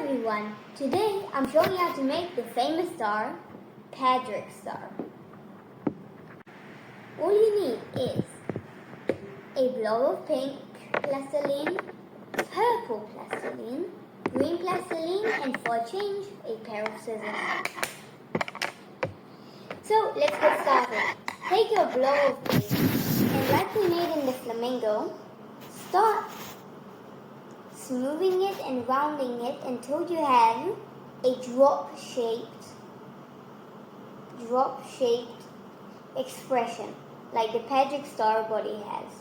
everyone, today I'm showing you how to make the famous star, Patrick star. All you need is a blob of pink plasticine, purple plasticine, green plasticine, and for a change, a pair of scissors. So let's get started. Take your blob of pink and like we made in the flamingo, start smoothing it and rounding it until you have a drop-shaped expression like the Patrick star body has.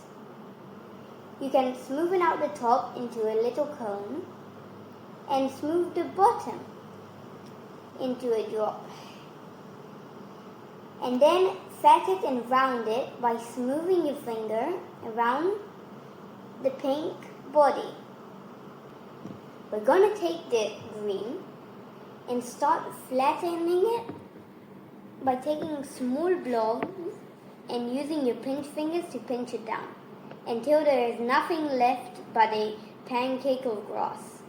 You can smoothen out the top into a little cone and smooth the bottom into a drop. And then fat it and round it by smoothing your finger around the pink body. We're going to take the green and start flattening it by taking small blobs and using your pinch fingers to pinch it down until there is nothing left but a pancake of grass.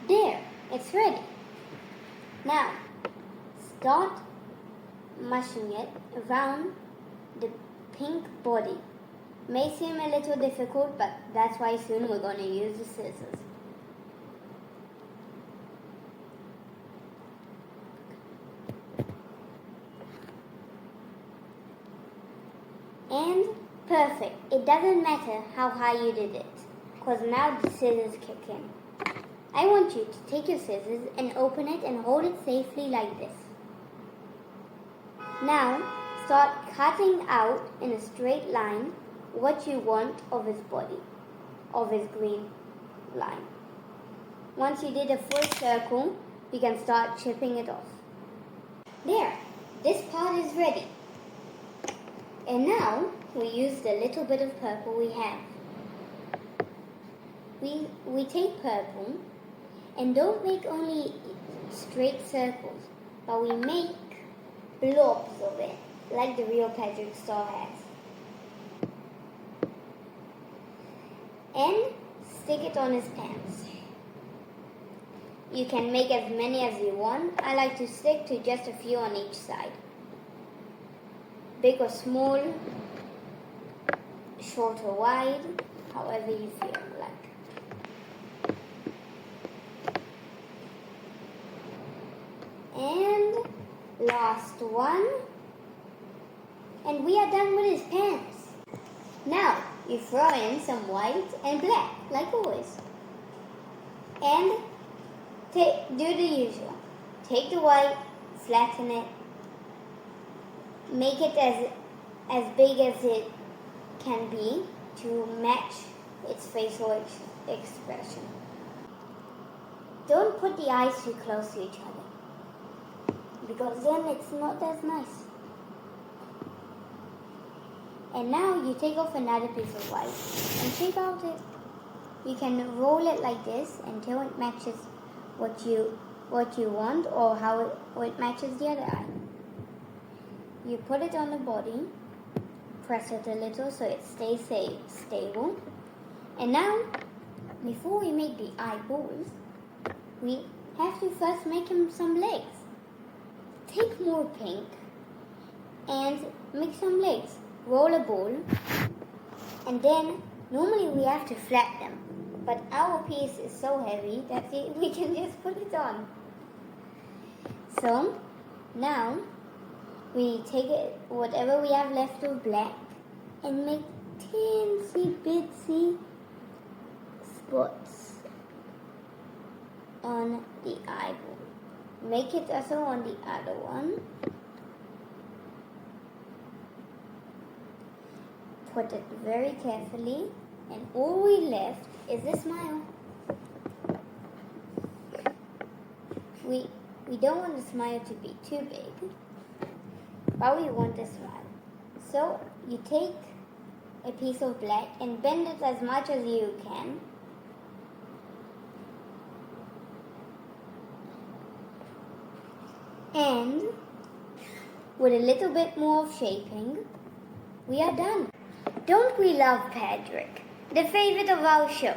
There, it's ready. Now, start mushing it around the pink body. May seem a little difficult, but that's why soon we're going to use the scissors. And perfect. It doesn't matter how high you did it, because now the scissors kick in. I want you to take your scissors and open it and hold it safely like this. Now, start cutting out in a straight line what you want of his body, of his green line. Once you did a full circle, you can start chipping it off. There, this part is ready. And now, we use the little bit of purple we have. We take purple and don't make only straight circles, but we make blobs of it, like the real Patrick star has. And stick it on his pants. You can make as many as you want. I like to stick to just a few on each side. Big or small, short or wide, however you feel like. And last one. And we are done with his pants. Now, you throw in some white and black, like always. And do the usual. Take the white, flatten it, make it as big as it can be to match its facial expression. Don't put the eyes too close to each other, because then it's not as nice. And now you take off another piece of white and shape out it. You can roll it like this until it matches what you want, or how it matches the other eye. You put it on the body, press it a little so it stays stable. And now, before we make the eyeballs, we have to first make him some legs. Take more pink and make some legs. Roll a ball, and then normally we have to flat them, but our piece is so heavy that we can just put it on. So now we take whatever we have left of black and make teensy bitsy spots on the eyeball. Make it also on the other one. Put it very carefully, and all we left is the smile. We don't want the smile to be too big, but we want a smile. So you take a piece of black and bend it as much as you can. And with a little bit more of shaping, we are done. Don't we love Patrick, the favorite of our show?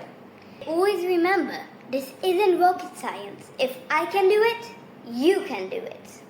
Always remember, This isn't rocket science. If I can do it, you can do it.